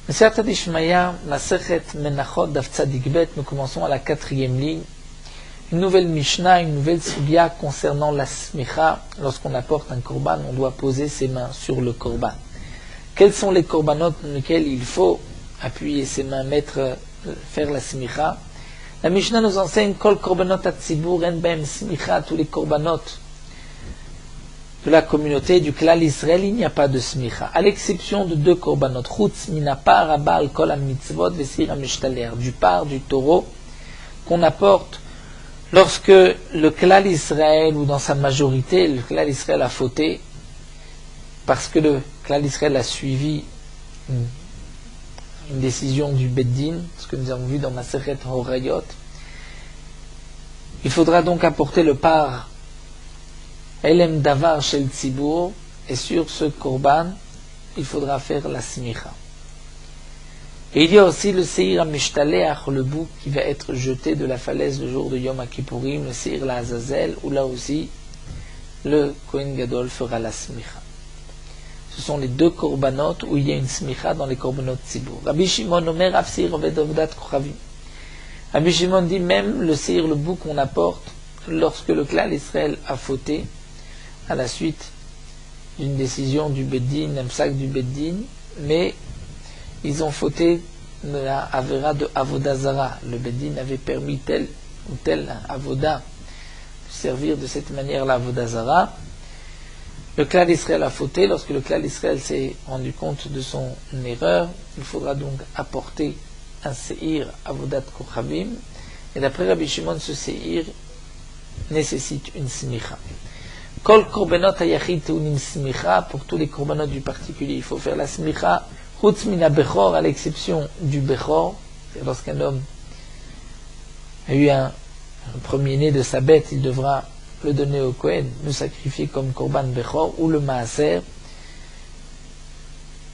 Mesiyata d'Ishmaïa, Masechet Menachot Daf Tzadik Bet, nous commençons à la 4e ligne. Une nouvelle Mishnah, une nouvelle Sugya concernant la smicha. Lorsqu'on apporte un korban, on doit poser ses mains sur le korban. Quels sont les korbanot dans lesquels il faut appuyer ses mains, faire la smicha? La Mishnah nous enseigne Kol korbanot atzibur en bem smicha, tous les korbanot de la communauté du klal Israël, il n'y a pas de smicha, à l'exception de deux korbanot, chutz minapar abal kol mitzvot vesir amishtaler, du par du taureau qu'on apporte lorsque le klal Israël, ou dans sa majorité, le klal Israël a fauté, parce que le klal Israël a suivi une décision du Beddin, ce que nous avons vu dans Masechet Horayot. Il faudra donc apporter le par Elem Davar Shel Tzibur, et sur ce korban, il faudra faire la smicha. Et il y a aussi le Seir HaMishtaleach, le bouc qui va être jeté de la falaise le jour de Yom HaKippurim, le Seir LaAzazel, où là aussi, le Kohen Gadol fera la smicha. Ce sont les deux korbanot où il y a une smicha dans les korbanot Tzibur. Rabbi Shimon Omer Afsir Oved Ovdat Kochavim. Rabbi Shimon dit même le Seir, le bouc qu'on apporte lorsque le klal Israël a fauté, à la suite d'une décision du Beddin, un psak du Beddin, mais ils ont fauté de la Avera de Avodazara. Le Beddin avait permis tel ou tel Avoda de servir de cette manière la Avodazara. Le klal Israël a fauté. Lorsque le klal Israël s'est rendu compte de son erreur, il faudra donc apporter un Seir Avodat Kochavim. Et d'après Rabbi Shimon, ce Seir nécessite une smicha. Kol korbanot hayachid teunim smicha, pour tous les korbanot du particulier, il faut faire la smicha. Chutz mina bechor, à l'exception du bechor, lorsqu'un homme a eu un premier-né de sa bête, il devra le donner au Kohen, le sacrifier comme korban bechor, ou le maaser.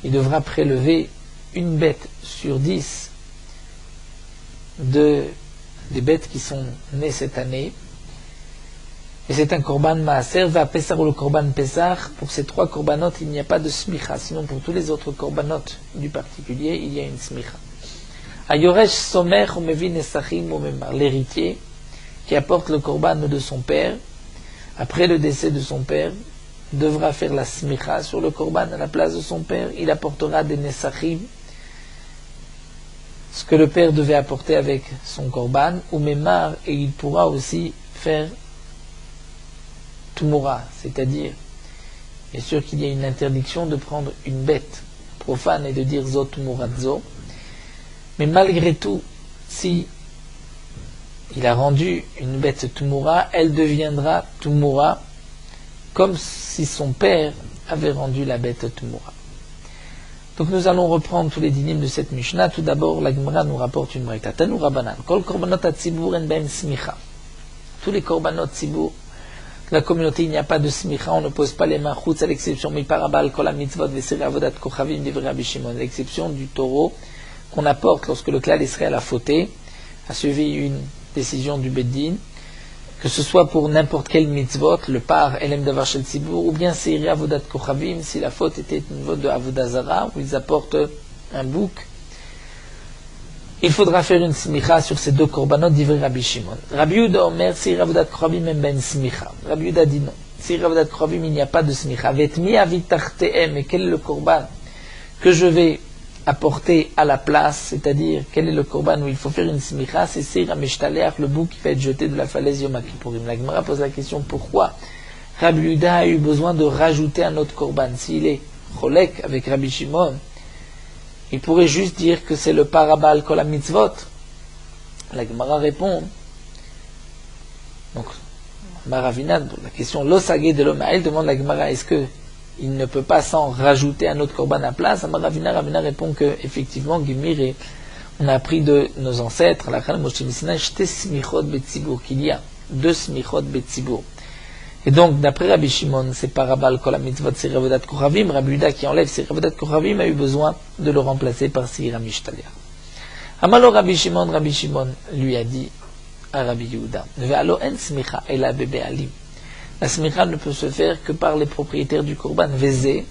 Il devra prélever une bête sur 10 des bêtes qui sont nées cette année. Et c'est un korban maaser, va pesar ou le korban pesar. Pour ces trois korbanot, il n'y a pas de smicha. Sinon, pour tous les autres korbanot du particulier, il y a une smicha. Ayoresh somer ou mevi nesachim ou memar. L'héritier qui apporte le korban de son père, après le décès de son père, devra faire la smicha sur le korban à la place de son père. Il apportera des nesachim, ce que le père devait apporter avec son korban, ou memar, et il pourra aussi faire Tumura, c'est-à-dire, bien sûr qu'il y a une interdiction de prendre une bête profane et de dire Zot Tumuratzo, mais malgré tout, si il a rendu une bête Tumura, elle deviendra Tumura comme si son père avait rendu la bête Tumura. Donc nous allons reprendre tous les dynimes de cette Mishnah. Tout d'abord, la Gemara nous rapporte une braïta. Tanu Rabanan, Kol korbanot atzibur en ben smicha. Tous les korbanot tzibur, la communauté, il n'y a pas de smicha, on ne pose pas les mains chutz, à l'exception miparabal kol mitzvot vesir avodat kochavim divrei Rabbi Shimon, à l'exception du taureau qu'on apporte lorsque le klal Israël a fauté, a suivi une décision du Beddin, que ce soit pour n'importe quel mitzvot, le par elem davar shel tzibur, ou bien seir avodat kochavim, si la faute était une faute de avodazara, où ils apportent un bouc. Il faudra faire une smicha sur ces deux korbanot divrei Rabbi Shimon. Rabbi Yehuda Omer, Seir avodat kochavim en ben smicha. Rabbi Yehuda dit non. Seir avodat kochavim, il n'y a pas de smicha. Vetmi avitachteem, et quel est le korban que je vais apporter à la place, c'est-à-dire quel est le korban où il faut faire une smicha? C'est Seir HaMishtaleach, le bouc qui va être jeté de la falaise Yom HaKippurim. La Gemara pose la question pourquoi Rabbi Yehuda a eu besoin de rajouter un autre korban. S'il est cholek avec Rabbi Shimon, il pourrait juste dire que c'est le parabal kol mitzvot. La Gemara répond. Donc, Maravina, la question l'osagé de l'homme, elle demande la Gemara, est-ce que il ne peut pas s'en rajouter un autre korban à place? Maravina répond que effectivement, Gimir, on a appris de nos ancêtres, la Khan Moshe Misina, shte smichot betzibur, qu'il y a deux smichot betzibur. Et donc, d'après Rabbi Shimon, c'est parabal kol mitzvot seir avodat kochavim. Rabbi Yehuda qui enlève seir avodat kochavim a eu besoin de le remplacer par seir HaMishtaleach. Amalo Rabbi Shimon lui a dit à Rabbi Yehuda, ve'alo en smicha ela bebe'alim. La smicha ne peut se faire que par les propriétaires du korban. Vezé,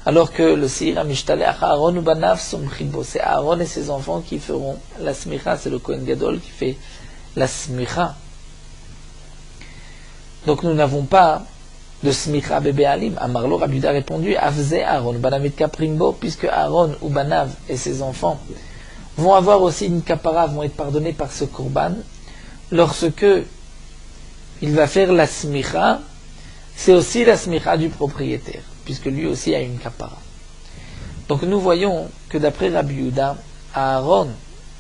alors que le Seir HaMishtalech, Aaron ou Banav somchim bo, c'est Aaron et ses enfants qui feront la smicha, c'est le Kohen Gadol qui fait la smicha. Donc nous n'avons pas de smicha bébé alim. Amarlo, Rabbi Yehuda a répondu, Avze Aaron, Banavit Kaprimbo, puisque Aaron ou Banav et ses enfants vont avoir aussi une kapara, vont être pardonnés par ce korban, lorsque il va faire la smicha, c'est aussi la smicha du propriétaire, puisque lui aussi a une kapara. Donc nous voyons que d'après Rabbi Yehuda, Aaron,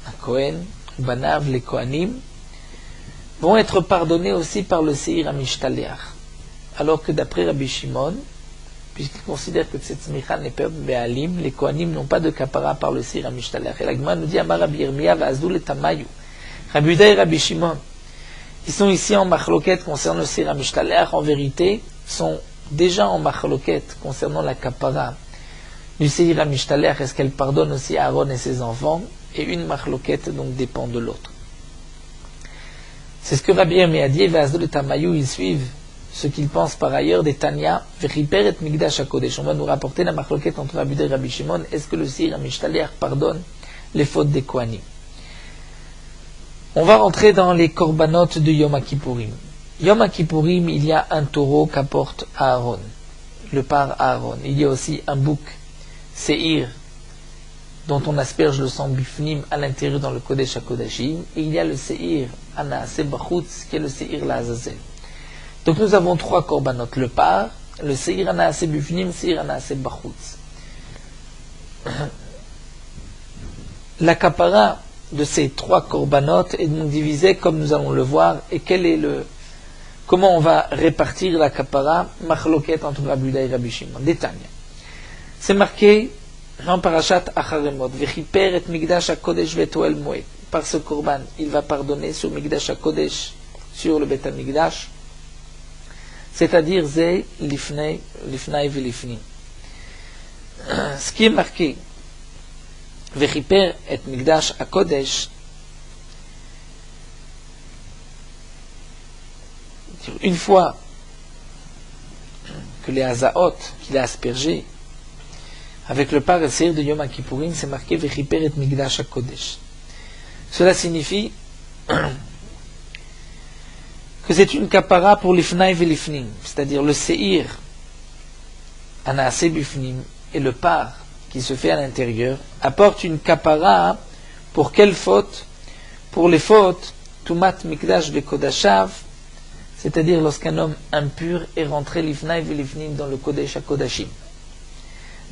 un Kohen, Banav, les Kohanim, vont être pardonnés aussi par le Seir HaMishtalech. Alors que d'après Rabbi Shimon, puisqu'il considère que cette smicha n'est pas béalim, les Kohanim n'ont pas de kapara par le Seir HaMishtalech. Et la Gemara nous dit, Amar Rabbi Yirmiyah va'azul et tamayu. Rabbi Yehuda et Rabbi Shimon, ils sont ici en machloket concernant le Seir HaMishtalech, en vérité, sont déjà en machloket concernant la kapara du Seir HaMishtalech, est-ce qu'elle pardonne aussi à Aaron et ses enfants, et une machloket donc dépend de l'autre. C'est ce que Rabbi Yirmiyah a dit, va'azul et tamayu, ils suivent ce qu'ils pensent par ailleurs des Tanya, Vechiper et Migdash HaKodesh. On va nous rapporter la machloket entre Rabbi Yehuda et Rabbi Shimon, est-ce que le Seir HaMishtalech pardonne les fautes des Kohanim? On va rentrer dans les korbanot de Yom Kippourim. Yom Kippourim, il y a un taureau qu'apporte Aaron, le par Aaron. Il y a aussi un bouc, Seir, dont on asperge le sang bifnim à l'intérieur dans le Kodesh HaKodashim. Et il y a le Seir Anaaseh Bachutz, qui est le Seir La'azazel. Donc nous avons trois korbanot, le par, le Seir Anaaseh bifnim, Seir Anaaseh Bachutz. La kapara de ces trois korbanot est donc divisée comme nous allons le voir, et comment on va répartir la kapara, machloket entre Rabbi Yehuda et Rabbi Shimon. Détail. C'est marqué en parashat Acharemot, Vechiper et Migdash HaKodesh ve'Ohel Moed. Par ce korban, il va pardonner sur Migdash HaKodesh, sur le Bet HaMikdash, c'est-à-dire Ze Lifnei Velifnim. Ce qui est marqué Vechiper et Migdash HaKodesh, une fois que les Hazaot qu'il a aspergés avec le par et Seir de Yom Kippourim, c'est marqué Vechiper et Migdash HaKodesh. Cela signifie que c'est une kapara pour l'ifnai velifnim, c'est-à-dire le Seir Anaaseh bifnim et le par qui se fait à l'intérieur, apporte une kapara pour quelle faute? Pour les fautes Tumat Mikdash Vekodashav, c'est-à-dire lorsqu'un homme impur est rentré l'ifnai velifnim dans le Kodesh HaKodashim.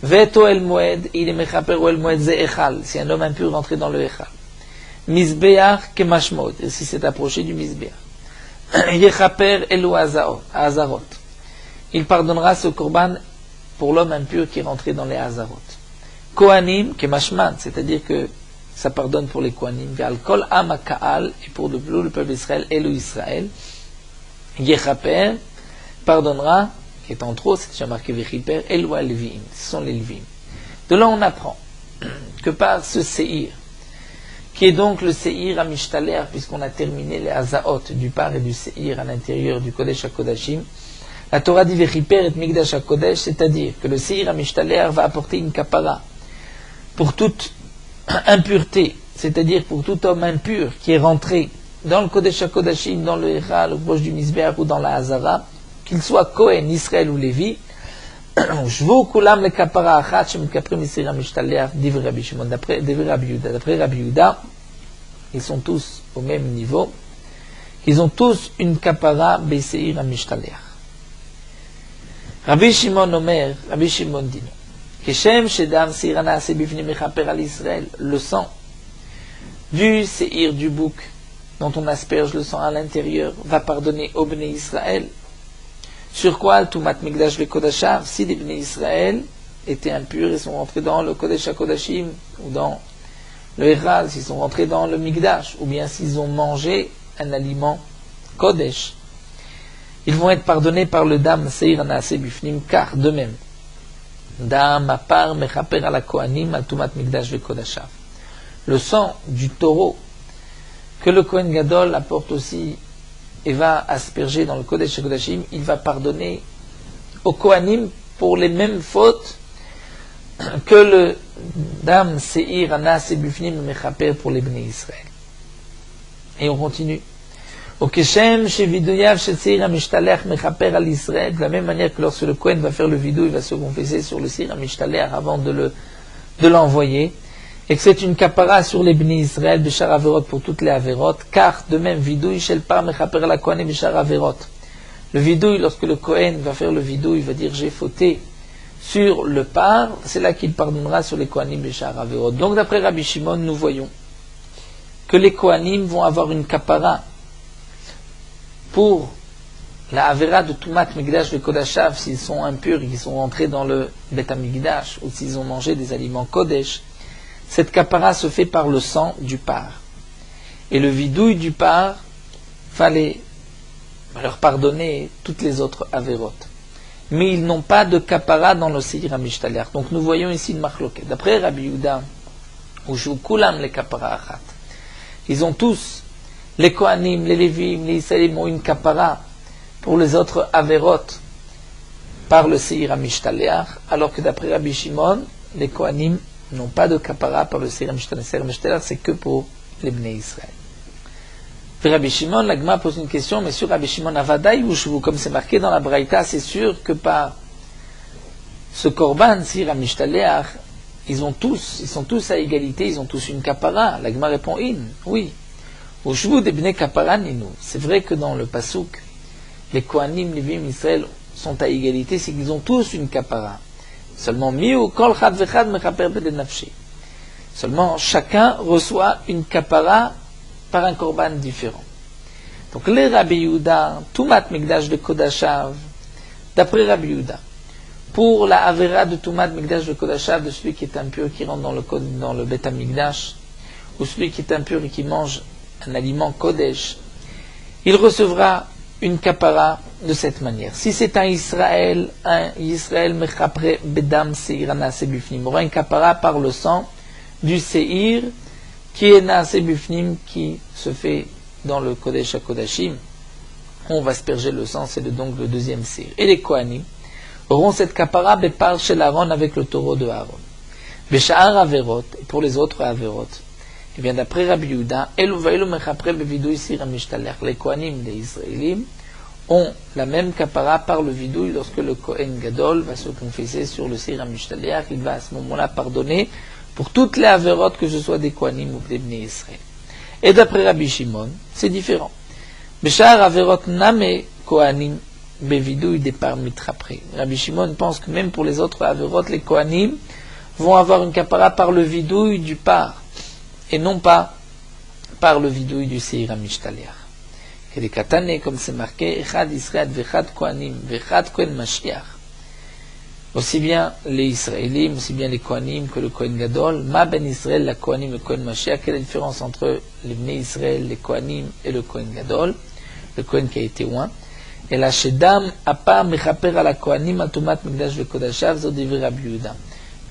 Ve'Ohel Moed, il est mechaper Oel Moed ze echal, si un homme impur est rentré dans le echal. Mizbeach kemashmod, et si c'est approché du Mizbeach. Yechaper elu Hazarot. Il pardonnera ce korban pour l'homme impur qui est rentré dans les Hazarot. Kohanim kemashman, c'est-à-dire que ça pardonne pour les Kohanim. Ve'al kol am ha'ka'al, et pour le peuple d'Israël, elu Israël. Yechaper pardonnera, qui est en trop, c'est déjà marqué Vechiper, elu Leviim, ce sont les Leviim. De là on apprend que par ce Seir, qui est donc le Seir HaMishtalech, puisqu'on a terminé les Hazaot du par et du Seir à l'intérieur du Kodesh HaKodashim, la Torah dit Vechiper et Migdash HaKodesh, c'est-à-dire que le Seir HaMishtalech va apporter une kapara pour toute impureté, c'est-à-dire pour tout homme impur qui est rentré dans le Kodesh HaKodashim, dans le Echal, au proche du Mizbeach ou dans la Hazara, qu'il soit Kohen, Israël ou Lévi, Shvu kulam le kapara achat shemikaprim Seir HaMishtalech divrei Rabbi Shimon, d'après Rabbi Yehuda. D'après Rabbi Yehuda, ils sont tous au même niveau. Ils ont tous une kapara beSeir HaMishtalech. Rabbi Shimon Omer, Rabbi Shimon dit non. Keshem shedam Seir Anaaseh bifnim mechaper al Israël, le sang du Seir du bouc dont on asperge le sang à l'intérieur va pardonner au Bnei Israël. Sur quoi Tumat Mikdash Vekodashav, si les Bnei Israël étaient impurs et sont rentrés dans le Kodesh HaKodashim ou dans le Echal, s'ils sont rentrés dans le Mikdash, ou bien s'ils ont mangé un aliment Kodesh, ils vont être pardonnés par le Dam Seir Anaaseh bifnim, car de même, Dam apar mechaper ala Kohanim al Tumat Mikdash Vekodashav. Le sang du taureau que le Kohen Gadol apporte aussi et va asperger dans le Kodesh HaKodashim, il va pardonner aux Kohanim pour les mêmes fautes que le dam seir anas et bufnim mechaper pour les Bnei Israël. Et on continue. Au keshem shevidoyav sheseir amishtalech mechaper al Israël, de la même manière que lorsque le Kohen va faire le vidou, il va se confesser sur le seir amishtalech avant de l'envoyer, et que c'est une kapara sur les Bnei Israël, bishar averot pour toutes les averot, car de même vidouille shel par mechaper la Kohen bishar averot. Le vidouille, lorsque le Kohen va faire le vidouille, il va dire j'ai fauté sur le par, c'est là qu'il pardonnera sur les Kohanim bishar averot. Donc d'après Rabbi Shimon, nous voyons que les Kohanim vont avoir une kapara pour la avera de Tumat Migdash de Kodashav, s'ils sont impurs et qu'ils sont rentrés dans le Bet Amigdash, ou s'ils ont mangé des aliments Kodesh. Cette kapara se fait par le sang du par. Et le vidouille du par, fallait leur pardonner toutes les autres averot. Mais ils n'ont pas de kapara dans le Seir HaMishtalech. Donc nous voyons ici une marloquette. D'après Rabbi Yehuda, ou Kulam les kapara achat, ils ont tous, les Kohanim, les Lévim, les Israélim ont une kapara pour les autres averot par le Seir HaMishtalech, alors que d'après Rabbi Shimon, les Kohanim n'ont pas de kapara par le Seir HaMishtalech. Le Seir HaMishtalech, c'est que pour les Bnei Israël. Rabbi Shimon, la Gemara pose une question, mais sur Rabbi Shimon Avadaï ou Shvu, comme c'est marqué dans la Braïta, c'est sûr que par ce Korban, Seir HaMishtalech, ils sont tous à égalité, ils ont tous une kapara. La Gemara répond in, oui. Ou Shvu de Bnei kapara ninu. C'est vrai que dans le Pasuk, les Kohanim, les Lévim, Israël sont à égalité, c'est qu'ils ont tous une kapara. Seulement miu kol chad vechad mechaper bedenafshi. Seulement chacun reçoit une kapara par un korban différent. Donc les Rabbi Yehuda, Tumat Migdash de Kodashav, d'après Rabbi Yehuda, pour la avera de Tumat Migdash de Kodashav, de celui qui est impur, qui rentre dans le Bet Amigdash, ou celui qui est impur et qui mange un aliment Kodesh, il recevra une kapara de cette manière. Si c'est un Israël Mechapre Bedam Seir Anase Bifnim, aura une kapara par le sang du Seir, qui est Naase Bifnim, qui se fait dans le Kodesh HaKodashim. On va asperger le sang, c'est donc le deuxième Seir. Et les Kohanim auront cette kapara Bepar Shel Aaron avec le taureau de Aaron. Besha'ar Averot, et pour les autres Averot, et bien d'après Rabbi Yehuda, Elu Vailu Mechapre Bevidouy Seir HaMishtalech, les Kohanim, les Israélim, ont la même kapara par le vidouille lorsque le Kohen Gadol va se confesser sur le Seir HaMishtalech, il va à ce moment-là pardonner pour toutes les averot, que ce soit des Kohanim ou des Bnei Israël. Et d'après Rabbi Shimon, c'est différent. Beshar averot name Kohanim bevidouille départ mitrapre. Rabbi Shimon pense que même pour les autres averot, les Kohanim vont avoir une kapara par le vidouille du par, et non pas par le vidouille du Seir HaMishtalech. Et les Katane, comme c'est marqué, Echad Israël vechad Kohanim vechad Kohen Mashiach. Aussi bien les Israélim, aussi bien les Kohanim que le Kohen Gadol. Ma ben Israël, la Kohanim, le Kohen Mashiach. Quelle est la différence entre les Bnei Israël, les Kohanim et le Kohen Gadol, le Kohen qui a été oint. Et la Shedam apa mechaper à la Kohanim atumat migdash vekodashav zodivir Rabbi Yehuda.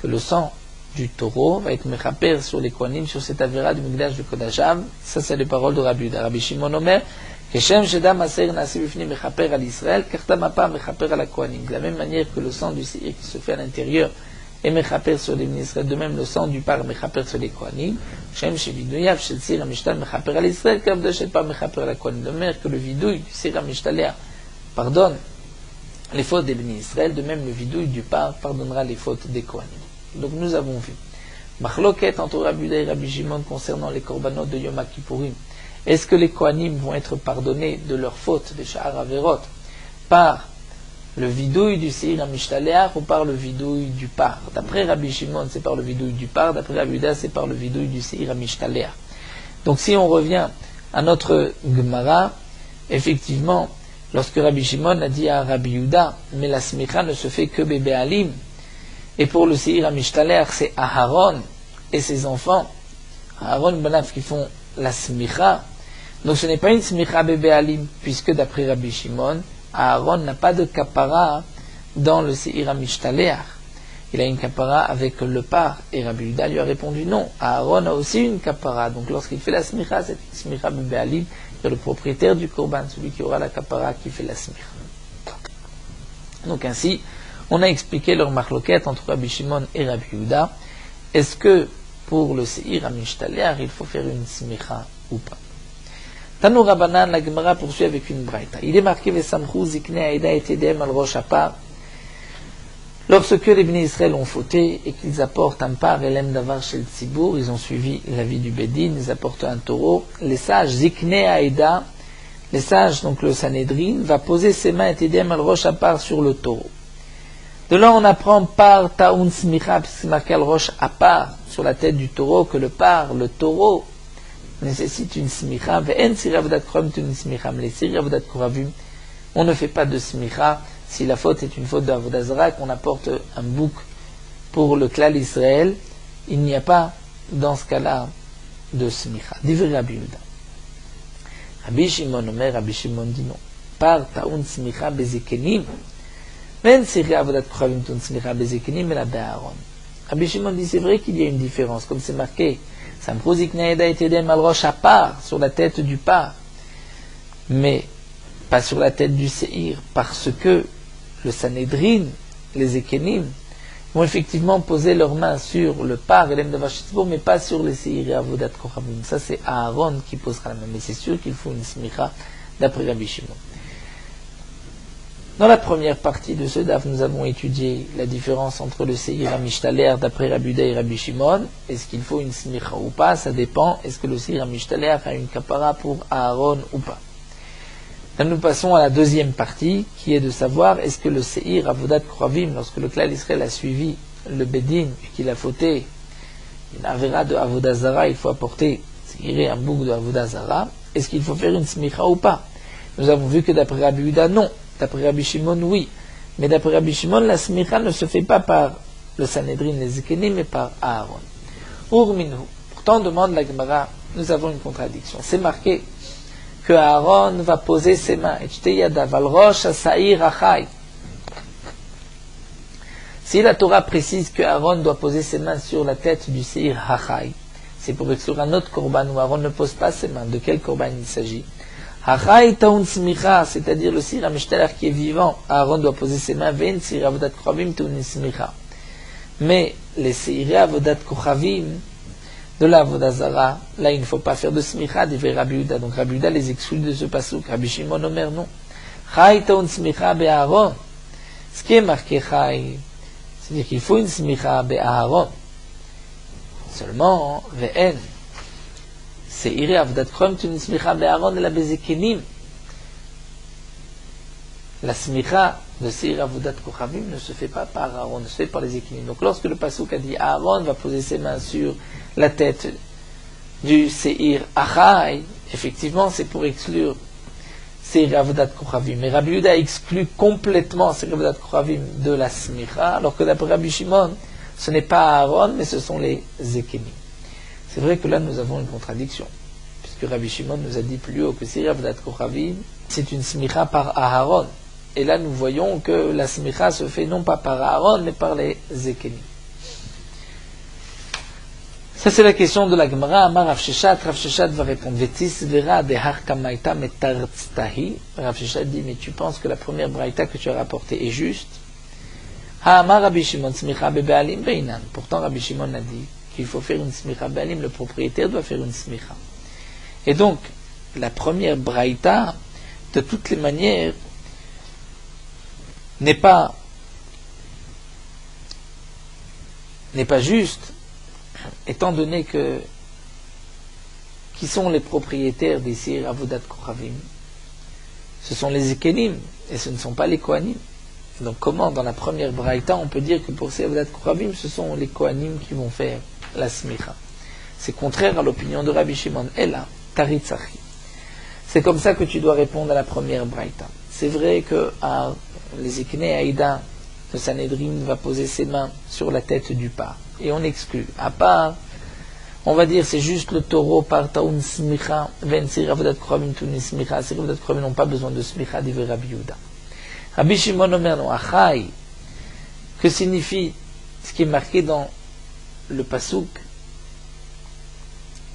Que le sang du taureau va être mechaper sur les Kohanim, sur cette avera du migdash vekodashav. Ça, c'est les paroles de Rabbi Yehuda. Rabbi Shimon Omer, Keshem Shedam Aser Nasi Bifnim Mechaper à l'Israël, Kartam Apa Mechaper à la Kohanim. De la même manière que le sang du Seir qui se fait à l'intérieur est Mechaper sur les Israël, de même le sang du par Mechaper sur les Kohanim. Shem Shevidoyav Shel Seir HaMishtal Mechaper à l'Israël, Kavda Shel Par Mechaper à la Kohanim. De même que le vidouille du Seir HaMishtaleh pardonne les fautes des Bnei Israël, de même le vidouille du par pardonnera les fautes des Kohanim. Donc nous avons vu Machloket entre Rabbi Yehuda et Rabbi Shimon concernant les korbanot de Yom Kippourim. Est-ce que les Kohanim vont être pardonnés de leurs fautes, des Sha'ar Averot, par le vidouille du Seir HaMishtalech ou par le vidouille du par? D'après Rabbi Shimon, c'est par le vidouille du par, d'après Rabbi Yehuda, c'est par le vidouille du Seir HaMishtalech. Donc si on revient à notre Gemara, effectivement, lorsque Rabbi Shimon a dit à Rabbi Yehuda, mais la smicha ne se fait que bébé Alim, et pour le Seir HaMishtalech, c'est Aharon et ses enfants, Aharon et Banav qui font la smicha. Donc ce n'est pas une smicha bébé alim, puisque d'après Rabbi Shimon, Aaron n'a pas de kapara dans le Seir HaMishtalech. Il a une kapara avec le par. Et Rabbi Yehuda lui a répondu non. Aaron a aussi une kapara. Donc lorsqu'il fait la smicha, c'est une smicha bébé alim. C'est le propriétaire du korban, celui qui aura la kapara qui fait la smicha. Donc ainsi, On a expliqué leur marloquette entre Rabbi Shimon et Rabbi Yehuda. Est-ce que pour le Seir HaMishtaleach, il faut faire une smicha ou pas? Tanu Rabbanan, la Gemara poursuit avec une braïta. Il est marqué Vesamchou zikne aïda et tedem al rosh apar. Lorsque les Bnei Israël ont fauté et qu'ils apportent un par elem davar shel tzibour, ils ont suivi l'avis du Bedin, ils apportent un taureau. Les sages zikne aïda, les sages, donc le Sanhedrin, va poser ses mains et tedem al rosh apar sur le taureau. De là, on apprend par taoun smicha, puisque c'est marqué al rosh apar sur la tête du taureau, que le taureau, nécessite une smicha. Ve'en siri avodat koravim une smicha. Mais les siri avodat koravim, on ne fait pas de smicha si la faute est une faute d'avodat zara, qu'on apporte un bouc pour le klal Israël. Il n'y a pas, dans ce cas-là, de smicha. Divrei Rabbi Yehuda. Rabbi Shimon Omer, Rabbi Shimon dit non. Par taoun smicha bezekenim. Ve'en siri avodat koravim une smicha bezekenim, mais la be'aron. Rabbi Shimon dit c'est vrai qu'il y a une différence, comme c'est marqué. Sur la tête du par, mais pas sur la tête du Seir, parce que le Sanhedrin, les Ekenim, vont effectivement poser leurs mains sur le par, mais pas sur les Seir et Avodat Koravim. Ça c'est Aaron qui posera la main, mais c'est sûr qu'il faut une smicha d'après Rabbi Shimon. Dans la première partie de ce DAF, nous avons étudié la différence entre le Seir HaMishtaleach d'après Rabbi Yehuda et Rabbi Shimon. Est-ce qu'il faut une smicha ou pas? Ça dépend. Est-ce que le Seir HaMishtaleach a une kapara pour Aaron ou pas? Là, nous passons à la deuxième partie, qui est de savoir est-ce que le Seir Avodat Koravim, lorsque le klal Israël a suivi le Bedin et qu'il a fauté une avera de Avodah Zara, il faut apporter un bouc de Avodah Zara, est-ce qu'il faut faire une smicha ou pas? Nous avons vu que d'après Rabbi Yehuda, non. D'après Rabbi Shimon, oui. Mais d'après Rabbi Shimon, la smicha ne se fait pas par le Sanhedrin, les Ekenim, mais par Aaron. Urminhu. Pourtant, demande la Gemara, nous avons une contradiction. C'est marqué que Aaron va poser ses mains. Si la Torah précise que Aaron doit poser ses mains sur la tête du Seir Hachai, c'est pour exclure un autre korban où Aaron ne pose pas ses mains. De quel korban il s'agit? Hachai taun smicha, c'est-à-dire le Seir HaMishtaleach qui est vivant, Aaron doit poser ses mains. Ve'en Seir Avodat Koravim taun smicha. Mais les Seir Avodat Koravim de la Avodah Zara, là il ne faut pas faire de smicha, dit Rabbi Yehuda. Donc Rabbi Yehuda les exclut de ce pasuk. Rabbi Shimon Omer non. Chai taun smicha be'Aaron. Ce qui est marqué chai, c'est-à-dire qu'il faut une smicha be'Aaron. Seulement, ve'en. Seir Avodat Koravim taun smicha be'Aaron et la bezekenim. La smicha de Seir Avodat Koravim ne se fait pas par Aaron, ne se fait par les Ekenim. Donc lorsque le pasuk a dit Aaron va poser ses mains sur la tête du Seir Achai, effectivement c'est pour exclure Seir Avodat Koravim. Mais Rabbi Yehuda exclut complètement Seir Avodat Koravim de la smicha, alors que d'après Rabbi Shimon, ce n'est pas Aaron, mais ce sont les Ekenim. C'est vrai que là nous avons une contradiction, puisque Rabbi Shimon nous a dit plus haut que Seir Avodat Koravim, c'est une smicha par Aaron. Et là, nous voyons que la smicha se fait non pas par Aaron, mais par les Ekenim. Ça, c'est la question de la Gemara. Amar Rav Sheshat. Rav Sheshat va répondre Vetis vera de har kamaita metartztahi. Rav Sheshat dit, mais tu penses que la première braïta que tu as rapportée est juste? Ha Amar Rabbi Shimon smicha be'alim beinan. Pourtant, Rabbi Shimon a dit qu'il faut faire une smicha be'alim. Le propriétaire doit faire une smicha. Et donc, la première braïta, de toutes les manières, n'est pas juste, étant donné que qui sont les propriétaires des Seir Avodat Koravim? Ce sont les Ekenim, et ce ne sont pas les Kohanim. Donc comment, dans la première braïta, on peut dire que pour Seir Avodat Koravim, ce sont les Kohanim qui vont faire la smicha? C'est contraire à l'opinion de Rabbi Shimon. Ella, taritzachi. C'est comme ça que tu dois répondre à la première braïta. C'est vrai que les Eknei Haïda, le Sanhedrin va poser ses mains sur la tête du par. Et on exclut. À part, on va dire c'est juste le taureau par taun smicha, ven Seir Avodat Koravim taun smicha. Seir Avodat Koravim n'ont pas besoin de smicha, dit Rabbi Yehuda. Rabbi Shimon Omer non, achai. Que signifie ce qui est marqué dans le pasuk?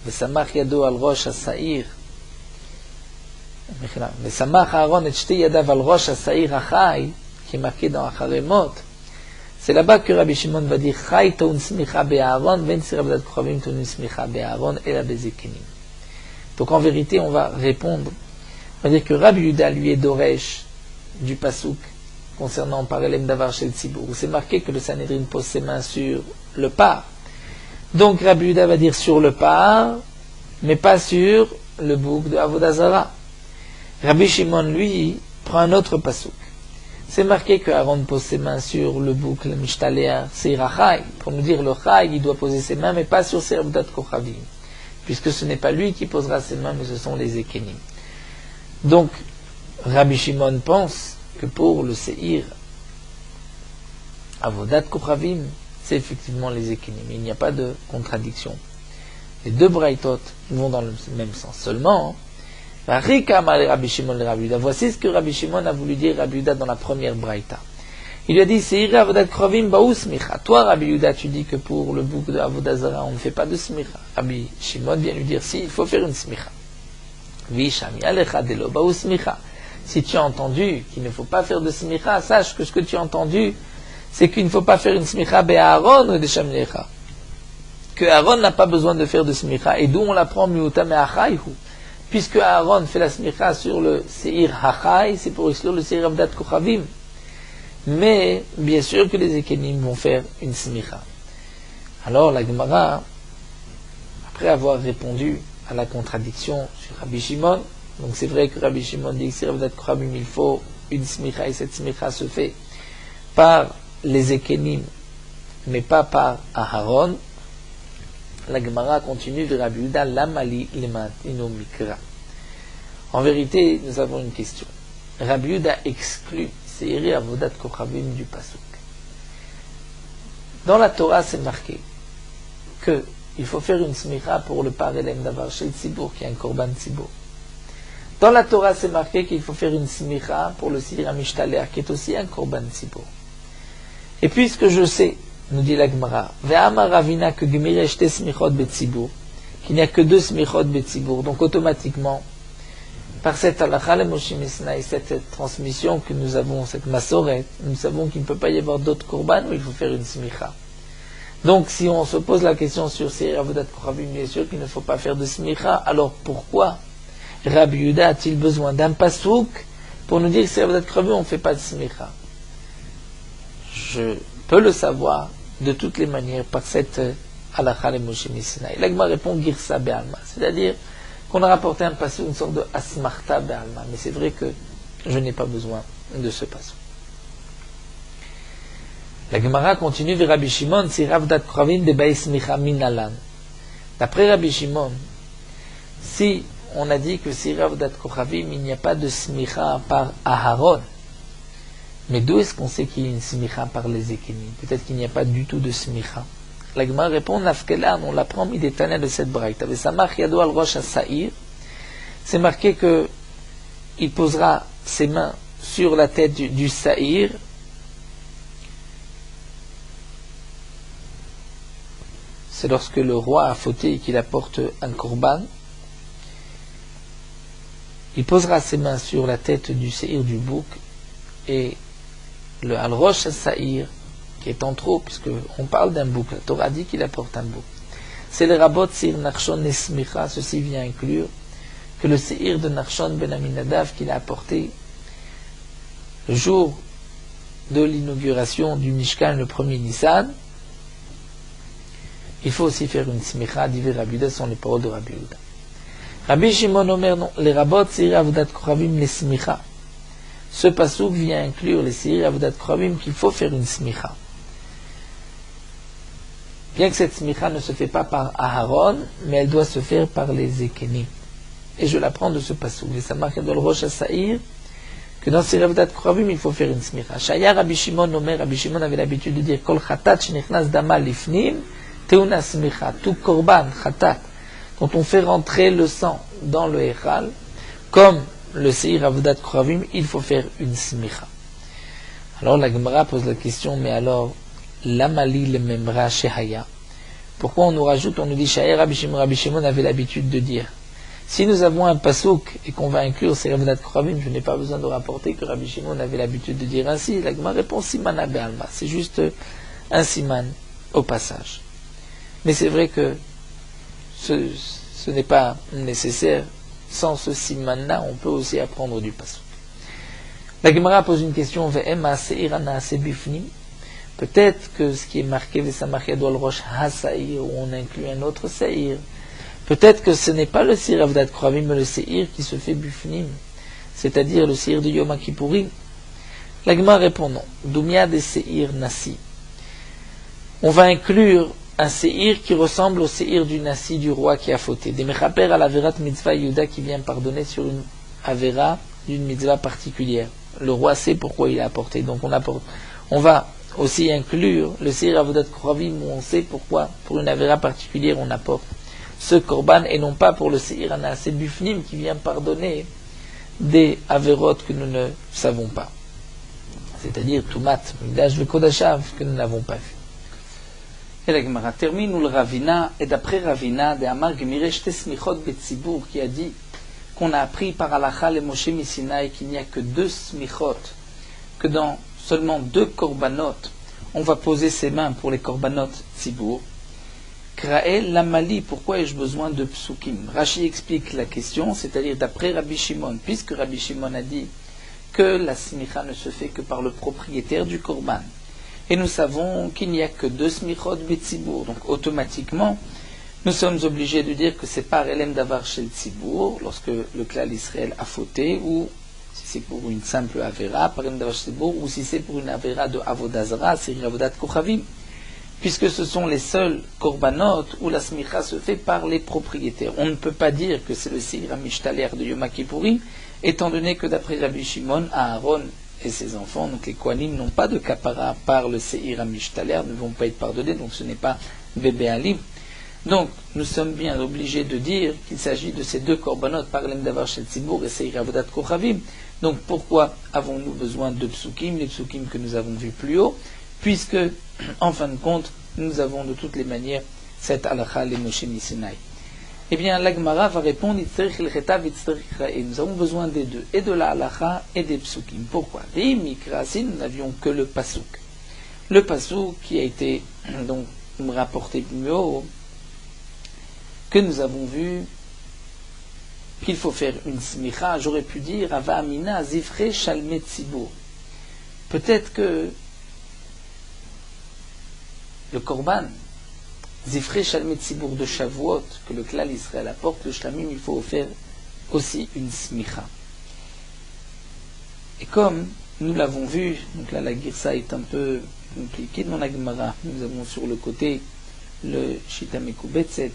Vesamach yado al rosh hasair. Vesamach Aaron et shte yadav al rosh hasair achai, qui est marqué dans Acharemot, C'est là-bas que Rabbi Shimon va dire Chai toun smicha be'aharon, ven sir avodat kochavim toun smicha be'aharon, et la bezekenim. Donc en vérité, on va répondre. On va dire que Rabbi Yuda, lui, est d'Oresh du Pasouk concernant Parelem Davar Shel Tzibour, où c'est marqué que le Sanhedrin pose ses mains sur le par. Donc Rabbi Yuda va dire sur le par, mais pas sur le bouc de Avodah Zara. Rabbi Shimon, lui, prend un autre Pasouk. C'est marqué que Aaron pose ses mains sur le bouc, le Mishtaléa, Seir Chai. Pour nous dire le Chai, il doit poser ses mains, mais pas sur Seir Avodat Kochavim. Puisque ce n'est pas lui qui posera ses mains, mais ce sont les Ekenim. Donc, Rabbi Shimon pense que pour le Seir Avodat Kochavim, c'est effectivement les Ekenim. Il n'y a pas de contradiction. Les deux braïtot vont dans le même sens. Seulement, voici ce que Rabbi Shimon a voulu dire Rabbi Yuda dans la première braïta. Il lui a dit, Seir Avodat Kochavim baou smicha. Toi, Rabbi Yuda, tu dis que pour le bouc de Avodah Zara, on ne fait pas de smicha. Rabbi Shimon vient lui dire, si, il faut faire une smicha. Si tu as entendu qu'il ne faut pas faire de smicha, sache que ce que tu as entendu, c'est qu'il ne faut pas faire une smicha be'Aaron ou de shamlecha. Que Aaron n'a pas besoin de faire de smicha. Et d'où on l'apprend miuta me'achayhu. Puisque Aaron fait la smicha sur le seir hachai, c'est pour exclure le seir avdat kochavim. Mais, bien sûr que les Ekenim vont faire une smicha. Alors, la Gemara, après avoir répondu à la contradiction sur Rabbi Shimon, donc c'est vrai que Rabbi Shimon dit que seir avdat kochavim, il faut une smicha, et cette smicha se fait par les Ekenim, mais pas par Aharon. La Gemara continue de Rabbi Yuda, Lamali lematino mikra. En vérité, nous avons une question. Rabbi Yuda exclut Seir Avodat Kochavim du Pasuk. Dans la Torah, c'est marqué que il faut faire une smicha pour le Parelem Davar Shel Tzibour, qui est un korban Tzibour. Dans la Torah, c'est marqué qu'il faut faire une smicha pour le Seir HaMishtaler, qui est aussi un korban Tzibour. Et puisque je sais, nous dit la Gemara, Ve'amar Ravina que Gemiresh te smichot betzibur, qu'il n'y a que 2 smichot betzibur. Donc automatiquement, par cette halakha le Moshe Misnaï, cette transmission que nous avons, cette masoret, nous savons qu'il ne peut pas y avoir d'autres korban où il faut faire une smicha. Donc si on se pose la question sur Seir Avodat Kochavim, bien sûr qu'il ne faut pas faire de smicha, alors pourquoi Rabbi Yuda a-t-il besoin d'un pasouk pour nous dire que Seir Avodat Kochavim on ne fait pas de smicha? Je peux le savoir de toutes les manières par cette halakha le Moshe Misnaï. L'Agma répond Girsa be'alma, c'est-à-dire qu'on a rapporté un passage, une sorte de asmarta be'alma, mais c'est vrai que je n'ai pas besoin de ce passage. La Gemara continue vers Rabbi Shimon, si Ravdat Kochavim de Baïs Micha Minalan. D'après Rabbi Shimon, si on a dit que si Ravdat Kochavim, il n'y a pas de smicha par Aharon, mais d'où est-ce qu'on sait qu'il y a une smicha par les Ekenim? Peut-être qu'il n'y a pas du tout de smicha. La Gemara répond, Nafkelan, on l'apprend midétané de cette braïta. C'est marqué que il posera ses mains sur la tête du Saïr. C'est lorsque le roi a fauté et qu'il apporte un korban. Il posera ses mains sur la tête du Saïr du bouc et le Al-Rosh Saïr, qui est en trop, puisque on parle d'un bouc. La Torah dit qu'il apporte un bouc. C'est le Rabot Seir Nachshon Esmicha, ceci vient inclure que le Seir de Nachshon Ben Aminadav qu'il a apporté le jour de l'inauguration du Mishkan, le premier Nissan, il faut aussi faire une smicha, d'Iver Rabbi Yuda, sont les paroles de Rabbi Yuda. Rabbi Shimon Omer, non, les Rabot Seir Avodat Kochavim les smicha. Ce pasouk vient inclure les Seir Avodat Kochavim qu'il faut faire une smicha. Bien que cette smicha ne se fait pas par Aharon, mais elle doit se faire par les Ekenim. Et je l'apprends de ce pasouk. Et ça marque dans le Rosh Hasaïr que dans Seir Avodat Kochavim il faut faire une smicha. Shaya Rabbi Shimon Omer, Rabbi Shimon avait l'habitude de dire Kol Chatat Shenichnas Dama Lifnim Teuna Smicha. Tout korban Chatat, quand on fait rentrer le sang dans le Echal, comme le Seir Avodat Kochavim, il faut faire une smicha. Alors la Gemara pose la question, mais alors, l'amali le memra shehaya. Pourquoi on nous rajoute, on nous dit Shaya Rabbi Shimon avait l'habitude de dire. Si nous avons un pasouk et qu'on va inclure ces Avodat Koravim, je n'ai pas besoin de rapporter que Rabbi Shimon avait l'habitude de dire ainsi. La Gemara répond Siman Be'alma. C'est juste un siman au passage. Mais c'est vrai que ce n'est pas nécessaire. Sans ce siman-là, on peut aussi apprendre du pasouk. La Gemara pose une question. Peut-être que ce qui est marqué Vesamachiyadol Rosh HaSaïr, où on inclut un autre Saïr, peut-être que ce n'est pas le Seir Avodat Koravim, mais le Seir qui se fait Bifnim, c'est-à-dire le Seir de Yom Kippourim. La Gemara répond non. Doumia de Seir Nasi. On va inclure un Seir qui ressemble au Seir du Nasi du roi qui a fauté. Des Mechaper à l'Averat Mitzvah Yuda qui vient pardonner sur une Avera d'une Mitzvah particulière. Le roi sait pourquoi il a apporté. Donc on va aussi inclure le Seir Avodat Koravim où on sait pourquoi, pour une Avera particulière, on apporte ce korban et non pas pour le Seir Anasé Bifnim qui vient pardonner des Averot que nous ne savons pas. C'est-à-dire Tumat, Midash Vekodashav que nous n'avons pas vu. Et la Gemara termine où le Ravina, et d'après Ravina, de Amar Gemire Shte Smichot Betzibour, qui a dit qu'on a appris par Halacha le Moshe Misinaï qu'il n'y a que 2 smichot, que dans seulement 2 korbanot, on va poser ses mains pour les korbanot Tzibour. Krael Lamali, pourquoi ai-je besoin de psukim? Rashi explique la question, c'est-à-dire d'après Rabbi Shimon, puisque Rabbi Shimon a dit que la smicha ne se fait que par le propriétaire du korban. Et nous savons qu'il n'y a que 2 smichot betzibour. Donc automatiquement, nous sommes obligés de dire que c'est par Elem Davar chez le Tzibour, lorsque le Klal Israël a fauté, ou si c'est pour une simple Avera, par Elem Davar chez le Tzibour, ou si c'est pour une Avera de Avodazara, c'est Avodat Kochavim, puisque ce sont les seuls korbanot où la smicha se fait par les propriétaires. On ne peut pas dire que c'est le Seir HaMishtaler de Yom Kippourim, étant donné que d'après Rabbi Shimon, Aaron et ses enfants, donc les Kohanim, n'ont pas de kapara par le Seir HaMishtaler, ne vont pas être pardonnés, donc ce n'est pas bébé alim. Donc, nous sommes bien obligés de dire qu'il s'agit de ces 2 korbanot, par l'Em Davar Shel Tzibour et Seir Avodat Kochavim. Donc, pourquoi avons-nous besoin de psukim, les psukim que nous avons vus plus haut, puisque, en fin de compte, nous avons de toutes les manières cette halakha le Moshe Misinaï. Eh bien, l'Agmara va répondre, nous avons besoin des 2, et de la halakha et des psukim. Pourquoi? Si nous n'avions que le pasouk. Le pasouk qui a été donc rapporté plus haut, que nous avons vu qu'il faut faire une smicha, j'aurais pu dire, Ava Amina Zifre Shalmet Tzibour. Peut-être que le korban, Zifre Shalmet Tzibour de Shavuot, que le Klal Israël apporte, le Shlamim, il faut faire aussi une smicha. Et comme nous l'avons vu, donc là la girsa est un peu compliquée dans la Gemara, nous avons sur le côté le Shita Mekubetset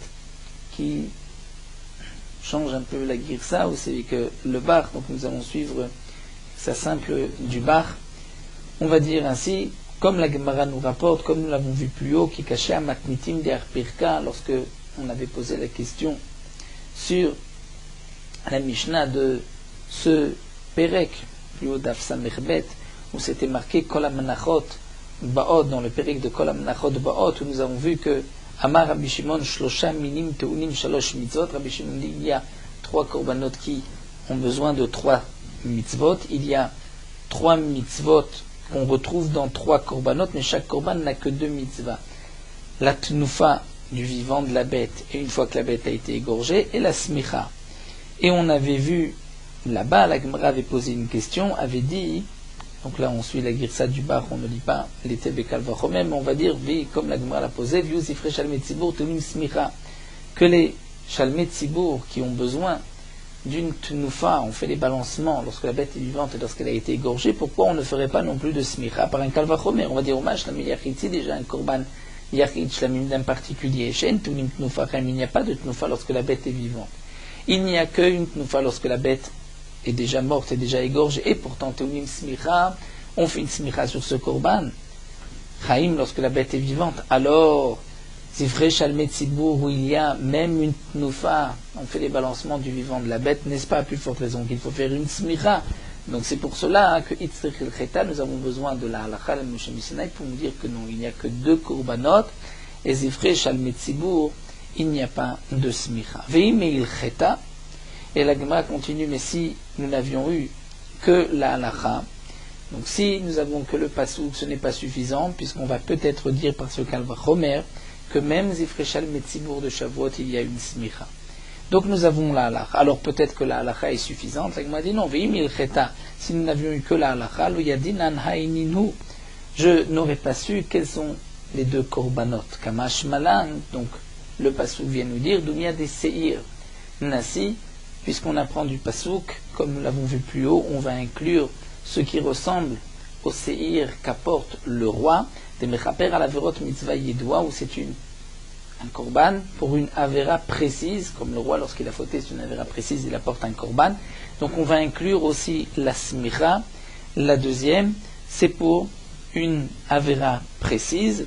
qui change un peu la girsa, vous savez que le bar, donc nous allons suivre sa simple du bar, on va dire ainsi, comme la Gemara nous rapporte, comme nous l'avons vu plus haut, qui cachait à Matnitim de Arpirka, lorsque on avait posé la question sur la Mishnah de ce Perek, plus haut d'Afsa Merbet, où c'était marqué Kol HaMenachot Baot, dans le Perek de Kol HaMenachot Baot, où nous avons vu que Amar Rabbi Shimon Shlosha Minim Teunim Shalosh Mitzvot, Rabbi Shimon dit il y a 3 korbanot qui ont besoin de 3 mitzvot, il y a 3 mitzvot qu'on retrouve dans 3 korbanot, mais chaque korban n'a que 2 mitzvahs. La tnufa du vivant de la bête, et une fois que la bête a été égorgée, et la smicha. Et on avait vu, là-bas, la Gemara avait posé une question, avait dit, donc là on suit la girsa du bar, on ne lit pas l'été bekal vachomem, mais on va dire, comme la Gemara l'a posé, viu zifre shalmet tzibour tenim smicha, que les shalmet tzibour qui ont besoin d'une tnufa, on fait les balancements lorsque la bête est vivante et lorsqu'elle a été égorgée, pourquoi on ne ferait pas non plus de smicha par un kalvachomer? On va dire, omash, shlamim yachid, c'est déjà un korban yachid, shlamim d'un particulier, shen tunim tnufa, il n'y a pas de tnufa lorsque la bête est vivante. Il n'y a qu'une tnufa lorsque la bête est déjà morte, est déjà égorgée, et pourtant, tunim smicha, on fait une smicha sur ce korban, chaim lorsque la bête est vivante, alors, Zifre Shalmet Tzibour, où il y a même une tnufa, on fait les balancements du vivant de la bête, n'est-ce pas, à plus forte raison qu'il faut faire une smicha. Donc c'est pour cela que Itzrich el Cheta, nous avons besoin de la halakha le Moshe Misinaï pour nous dire que non, il n'y a que 2 korbanot, et Zifre Shalmet Tzibour, il n'y a pas de smicha. Veim el Cheta, Et la Gemara continue, mais si nous n'avions eu que la halacha, donc si nous avons que le pasouk, ce n'est pas suffisant, puisqu'on va peut-être dire par ce qu'Alva Chomer, que même Zifreshal Metzibour de Shavuot, il y a une smicha. Donc nous avons la halacha. Alors peut-être que la halacha est suffisante. La Gemara dit non, ve'imil cheta, si nous n'avions eu que la halacha, lo yadinan haininu, je n'aurais pas su quels sont les deux korbanot. Kamash malan, donc le pasouk vient nous dire, d'où il y a des seir nasi, puisqu'on apprend du pasouk, comme nous l'avons vu plus haut, on va inclure ce qui ressemble au seir qu'apporte le roi, des mechaper à l'averot mitzvah yedwa, où c'est un korban pour une avera précise, comme le roi lorsqu'il a fauté c'est une avera précise, il apporte un korban. Donc on va inclure aussi la smicha. La deuxième, c'est pour une avera précise,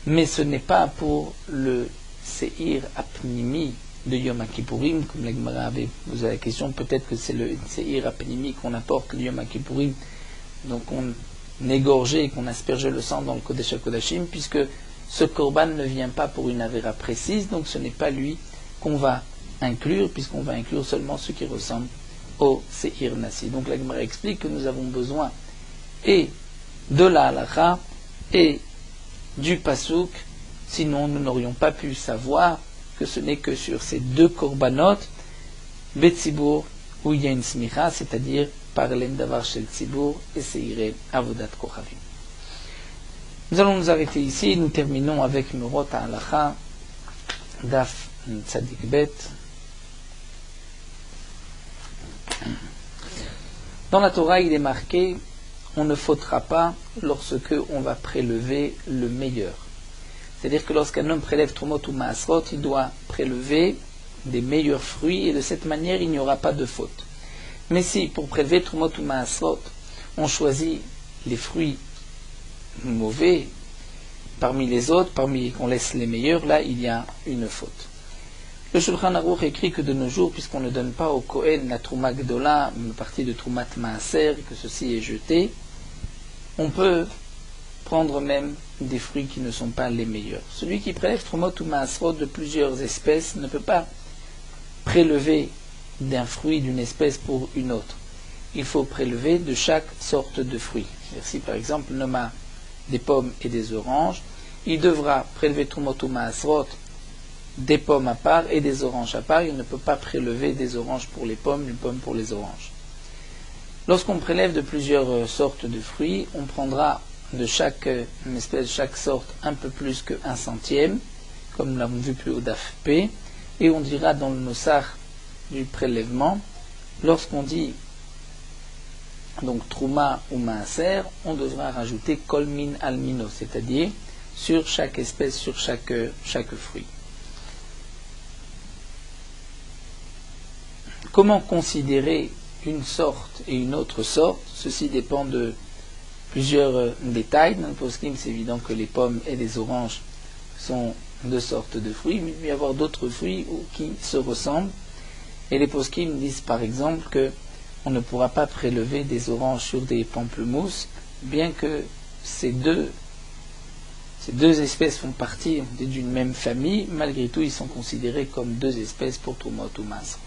mais ce n'est pas pour le seir apnimi de Yom Kippourim, comme la Gemara avait posé la question, peut-être que c'est le seir apnimi qu'on apporte le Yom Kippourim, donc on égorgeait et qu'on aspergeait le sang dans le Kodesh HaKodashim, puisque ce korban ne vient pas pour une avera précise, donc ce n'est pas lui qu'on va inclure, puisqu'on va inclure seulement ce qui ressemble au seir nasi. Donc la Gemara explique que nous avons besoin et de la halacha et du pasouk, sinon nous n'aurions pas pu savoir que ce n'est que sur ces deux korbanot, Betzibour, où il y a une smicha, c'est-à-dire par l'endavar shel tzibour et seiré avodat kochavim. Nous allons nous arrêter ici et nous terminons avec Murot halacha, Daf Tzadik Bet. Dans la Torah, il est marqué on ne fautera pas lorsque on va prélever le meilleur. C'est-à-dire que lorsqu'un homme prélève Trumot ou Maasrot, il doit prélever des meilleurs fruits et de cette manière il n'y aura pas de faute. Mais si pour prélever Trumot ou Maasrot, on choisit les fruits mauvais parmi les autres, parmi qu'on laisse les meilleurs, là il y a une faute. Le Shulchan Aruch écrit que de nos jours, puisqu'on ne donne pas au Kohen la Trouma Gdola, une partie de Troumat Maaser, et que ceci est jeté, on peut prendre même des fruits qui ne sont pas les meilleurs. Celui qui prélève Trumot ou Maasrot de plusieurs espèces ne peut pas prélever d'un fruit d'une espèce pour une autre. Il faut prélever de chaque sorte de fruit. Si par exemple Noma des pommes et des oranges, il devra prélever Trumot ou Maasrot des pommes à part et des oranges à part. Il ne peut pas prélever des oranges pour les pommes, des pommes pour les oranges. Lorsqu'on prélève de plusieurs sortes de fruits, on prendra de chaque espèce, chaque sorte, un peu plus que 1 centième, comme nous l'avons vu plus haut Daf P, et on dira dans le Nosach du prélèvement, lorsqu'on dit donc Trouma ou Maaser, on devra rajouter Kol Min Al Mino, c'est-à-dire sur chaque espèce, sur chaque fruit. Comment considérer une sorte et une autre sorte? Ceci dépend de plusieurs détails. Dans le poskim, c'est évident que les pommes et les oranges sont deux sortes de fruits, mais il peut y avoir d'autres fruits qui se ressemblent. Et les poskim disent par exemple que on ne pourra pas prélever des oranges sur des pamplemousses, bien que ces deux espèces font partie d'une même famille. Malgré tout, ils sont considérés comme deux espèces pour Trumot ou Maasrot.